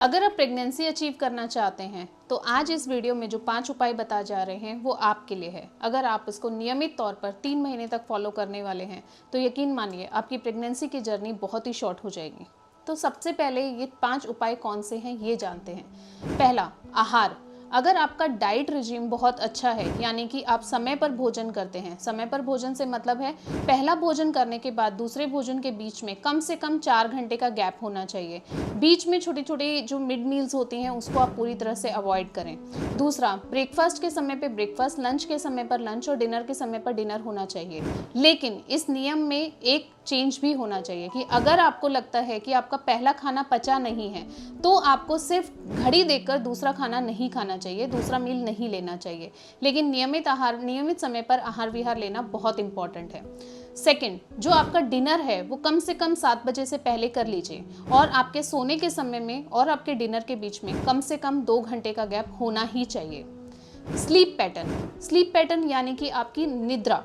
अगर आप pregnancy achieve करना चाहते हैं तो आज इस वीडियो में जो 5 उपाय बता जा रहे हैं वो आपके लिए है। अगर आप इसको नियमित तौर पर 3 महीने तक फॉलो करने वाले हैं तो यकीन मानिए आपकी प्रेगनेंसी की जर्नी बहुत ही शॉर्ट हो जाएगी। तो सबसे पहले ये 5 उपाय कौन से हैं ये जानते हैं। पहला, आहार। अगर आपका डाइट रिजीम बहुत अच्छा है, यानी कि आप समय पर भोजन करते हैं। समय पर भोजन से मतलब है पहला भोजन करने के बाद दूसरे भोजन के बीच में कम से कम 4 घंटे का गैप होना चाहिए। बीच में छोटी छोटी जो मिड मील्स होती हैं उसको आप पूरी तरह से अवॉइड करें। दूसरा, ब्रेकफास्ट के समय पे ब्रेकफास्ट, लंच के समय पर लंच और डिनर के समय पर डिनर होना चाहिए। लेकिन इस नियम में एक चेंज भी होना चाहिए कि अगर आपको लगता है कि आपका पहला खाना पचा नहीं है तो आपको सिर्फ घड़ी देखकर दूसरा खाना नहीं खाना चाहिए, दूसरा मील नहीं लेना चाहिए। लेकिन नियमित समय पर आहार विहार लेना बहुत इंपॉर्टेंट है। सेकंड, जो आपका डिनर है वो कम से कम 7 बजे से पहले कर लीजिए और आपके सोने के समय में और आपके डिनर के बीच में कम से कम 2 घंटे का गैप होना ही चाहिए। स्लीप पैटर्न यानी कि आपकी निद्रा,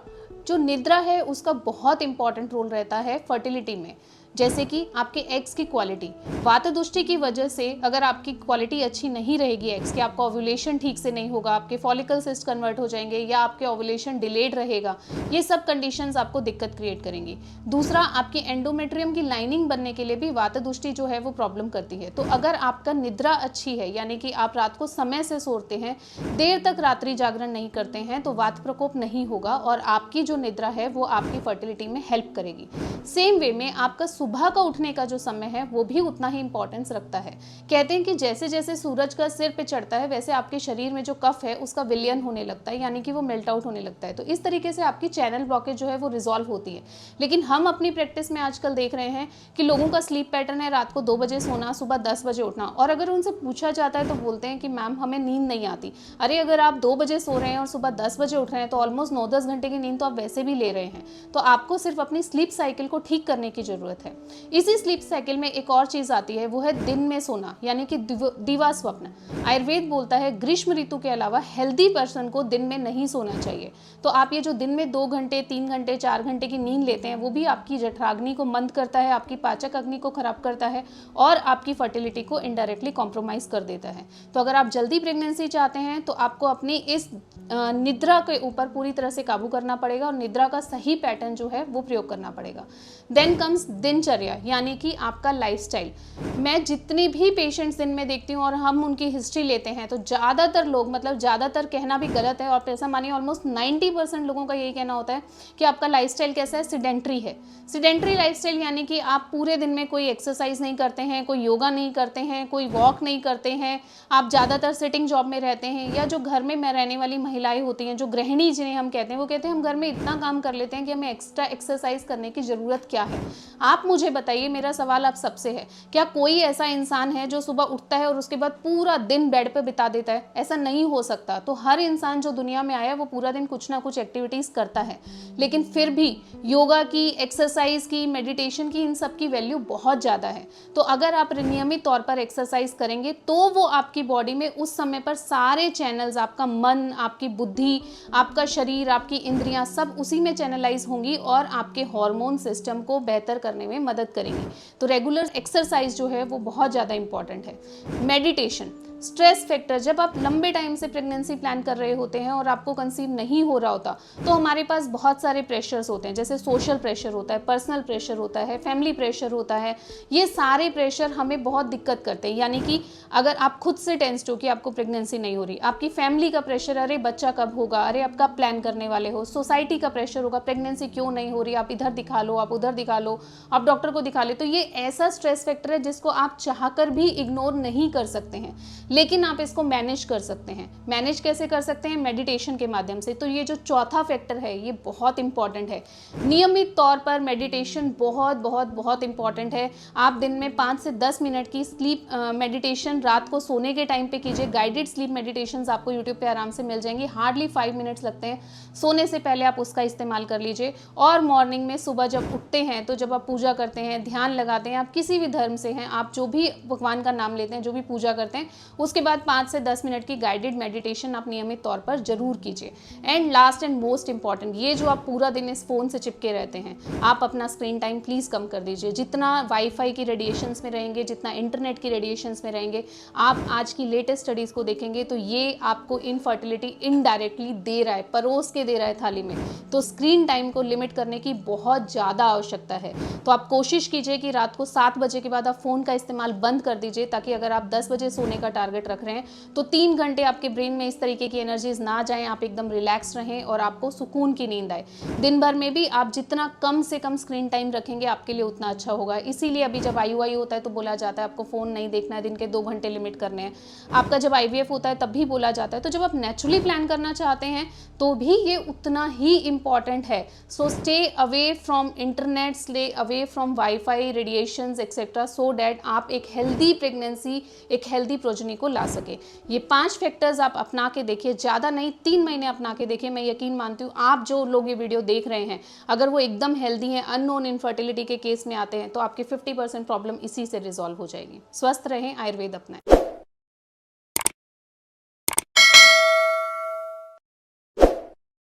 जो निद्रा है उसका बहुत इंपॉर्टेंट रोल रहता है फर्टिलिटी में। जैसे कि आपके एग्स की क्वालिटी, वातदुष्टि की वजह से अगर आपकी क्वालिटी अच्छी नहीं रहेगी एग्स की, आपका ओव्यूलेशन ठीक से नहीं होगा, आपके फॉलिकल सिस्ट कन्वर्ट हो जाएंगे या आपके ओव्यूलेशन डिलेड रहेगा, ये सब कंडीशंस आपको दिक्कत क्रिएट करेंगी। दूसरा, आपकी एंडोमेट्रियम की लाइनिंग बनने के लिए भी वातदुष्टि जो है वो प्रॉब्लम करती है। तो अगर आपका निद्रा अच्छी है, यानी कि आप रात को समय से सोते हैं, देर तक रात्रि जागरण नहीं करते हैं, तो वात प्रकोप नहीं होगा और आपकी जो निद्रा है वो आपकी फर्टिलिटी में हेल्प करेगी। सेम वे में आपका सुबह का उठने का जो समय है वो भी उतना ही इंपॉर्टेंस रखता है। कहते हैं कि जैसे जैसे सूरज का सिर पे चढ़ता है वैसे आपके शरीर में जो कफ है उसका विलयन होने लगता है, यानी कि वो मेल्ट आउट होने लगता है। तो इस तरीके से आपकी चैनल ब्लॉकेज जो है वो रिजॉल्व होती है। लेकिन हम अपनी प्रैक्टिस में आजकल देख रहे हैं कि लोगों का स्लीप पैटर्न है रात को 2 बजे सोना, सुबह 10 बजे उठना, और अगर उनसे पूछा जाता है तो बोलते हैं कि मैम हमें नींद नहीं आती। अरे अगर आप 2 बजे सो रहे हैं और सुबह 10 बजे उठ रहे हैं तो ऑलमोस्ट 9-10 घंटे की नींद तो आप वैसे भी ले रहे हैं। तो आपको सिर्फ अपनी स्लीप साइकिल को ठीक करने की जरूरत है। इसी स्लीप साइकिल में एक और चीज आती है, वो है दिन में सोना, यानी कि दिवा स्वप्न। आयुर्वेद बोलता है ग्रीष्म ऋतु के अलावा हेल्दी पर्सन को दिन में नहीं सोना चाहिए। तो आप ये जो दिन में 2 घंटे, 3 घंटे, 4 घंटे की नींद लेते हैं वो भी आपकी जठराग्नि को मंद करता है, आपकी पाचक अग्नि को खराब करता है और आपकी फर्टिलिटी को इनडायरेक्टली कॉम्प्रोमाइज कर देता है। तो अगर आप जल्दी प्रेगनेंसी चाहते हैं तो आपको अपनी इस निद्रा के ऊपर पूरी तरह से काबू करना पड़ेगा और निद्रा का सही पैटर्न जो है वो प्रयोग करना पड़ेगा। देन कम्स दिनचर्या, यानी कि आपका लाइफस्टाइल। मैं जितने भी पेशेंट्स दिन में देखती हूँ और हम उनकी हिस्ट्री लेते हैं तो ज़्यादातर लोग, मतलब ज़्यादातर कहना भी गलत है और ऐसा मानिए ऑलमोस्ट 90% लोगों का यही कहना होता है कि आपका लाइफस्टाइल कैसा है, सिडेंट्री है। सिडेंट्री लाइफस्टाइल यानी कि आप पूरे दिन में कोई एक्सरसाइज नहीं करते हैं, कोई योगा नहीं करते हैं, कोई वॉक नहीं करते हैं, आप ज़्यादातर सिटिंग जॉब में रहते हैं, या जो घर में रहने वाली महिलाएं होती हैं, जो गृहिणी जिन्हें हम कहते हैं, वो कहते हैं हम घर में इतना काम कर लेते हैं कि हमें एक्स्ट्रा एक्सरसाइज करने की ज़रूरत क्या है। आप मुझे बताइए, मेरा सवाल आप सबसे है, क्या कोई ऐसा इंसान है जो सुबह उठता है और उसके बाद पूरा दिन बेड पे बिता देता है? ऐसा नहीं हो सकता। तो हर इंसान जो दुनिया में आया वो पूरा दिन कुछ ना कुछ एक्टिविटीज करता है, लेकिन फिर भी योगा की, एक्सरसाइज की, मेडिटेशन की, इन सब की वैल्यू बहुत ज़्यादा है। तो अगर आप नियमित तौर पर एक्सरसाइज करेंगे तो वो आपकी बॉडी में उस समय पर सारे चैनल्स, आपका मन, आपकी बुद्धि, आपका शरीर, आपकी इंद्रियां सब उसी में चैनलाइज होंगी और आपके हार्मोन सिस्टम को बेहतर करने में मदद करेंगी। तो रेगुलर एक्सरसाइज जो है वो बहुत ज़्यादा इंपॉर्टेंट है। मेडिटेशन, स्ट्रेस फैक्टर, जब आप लंबे टाइम से प्रेगनेंसी प्लान कर रहे होते हैं और आपको कंसीव नहीं हो रहा होता तो हमारे पास बहुत सारे प्रेशर्स होते हैं, जैसे सोशल प्रेशर होता है, पर्सनल प्रेशर होता है, फैमिली प्रेशर होता है। ये सारे प्रेशर हमें बहुत दिक्कत करते हैं। यानी कि अगर आप खुद से टेंस्ड हो कि आपको प्रेगनेंसी नहीं हो रही, आपकी फैमिली का प्रेशर, अरे बच्चा कब होगा, अरे आप कब प्लान करने वाले हो, सोसाइटी का प्रेशर होगा, प्रेगनेंसी क्यों नहीं हो रही, आप इधर दिखा लो, आप उधर दिखा लो, आप डॉक्टर को दिखा ले। तो ये ऐसा स्ट्रेस फैक्टर है जिसको आप चाहकर भी इग्नोर नहीं कर सकते हैं, लेकिन आप इसको मैनेज कर सकते हैं। मैनेज कैसे कर सकते हैं? मेडिटेशन के माध्यम से। तो ये जो चौथा फैक्टर है ये बहुत इंपॉर्टेंट है। नियमित तौर पर मेडिटेशन बहुत बहुत बहुत इंपॉर्टेंट है। आप दिन में 5 से 10 मिनट की स्लीप मेडिटेशन रात को सोने के टाइम पे कीजिए। गाइडेड स्लीप मेडिटेशंस आपको यूट्यूब पे आराम से मिल जाएंगी, हार्डली 5 मिनट्स लगते हैं। सोने से पहले आप उसका इस्तेमाल कर लीजिए। और मॉर्निंग में सुबह जब उठते हैं तो जब आप पूजा करते हैं, ध्यान लगाते हैं, आप किसी भी धर्म से हैं, आप जो भी भगवान का नाम लेते हैं, जो भी पूजा करते हैं, उसके बाद 5 से 10 मिनट की गाइडेड मेडिटेशन आप नियमित तौर पर जरूर कीजिए। And last and most important, ये जो आप पूरा दिन इस फोन से चिपके रहते हैं, आप अपना स्क्रीन टाइम प्लीज कम कर दीजिए। जितना वाईफाई की रेडिएशंस में रहेंगे, जितना इंटरनेट की रेडिएशंस में रहेंगे, आप आज की लेटेस्ट स्टडीज को देखेंगे तो ये आपको इनफर्टिलिटी इनडायरेक्टली दे रहा है, परोस के दे रहा है थाली में। तो स्क्रीन टाइम को लिमिट करने की बहुत ज़्यादा आवश्यकता है। तो आप कोशिश कीजिए कि रात को 7 बजे के बाद आप फ़ोन का इस्तेमाल बंद कर दीजिए, ताकि अगर आप 10 बजे सोने का टारगेट रख रहे हैं तो 3 घंटे आपके ब्रेन में इस तरीके की एनर्जीज ना जाएं, आप एकदम रिलैक्स रहें और आपको सुकून की नींद आए। दिन भर में भी आप जितना कम से कम स्क्रीन टाइम रखेंगे आपके लिए उतना अच्छा होगा। इसीलिए अभी जब IUI होता है तो बोला जाता है आपको फ़ोन नहीं देखना है, दिन के 2 घंटे लिमिट करने हैं। आपका जब IVF होता है तब भी बोला जाता है। तो जब आप नेचुरली प्लान करना चाहते हैं तो भी ये उतना ही इम्पॉर्टेंट है। So stay away from internet, stay away from wifi, radiations etcetera, so that आप एक हेल्दी प्रेगनेंसी, एक हेल्दी प्रोजनी को ला सके। ये 5 फैक्टर्स आप अपना के देखिए, ज़्यादा नहीं 3 महीने अपना के देखिए। मैं यकीन मानती हूँ आप जो लोग ये वीडियो देख रहे हैं, अगर वो एकदम हेल्दी हैं, अननोन इनफर्टिलिटी के केस में आते हैं, तो आपकी 50% प्रॉब्लम इसी से रिजॉल्व हो जाएगी। स्वस्थ रहें, आयुर्वेद अपनाएं।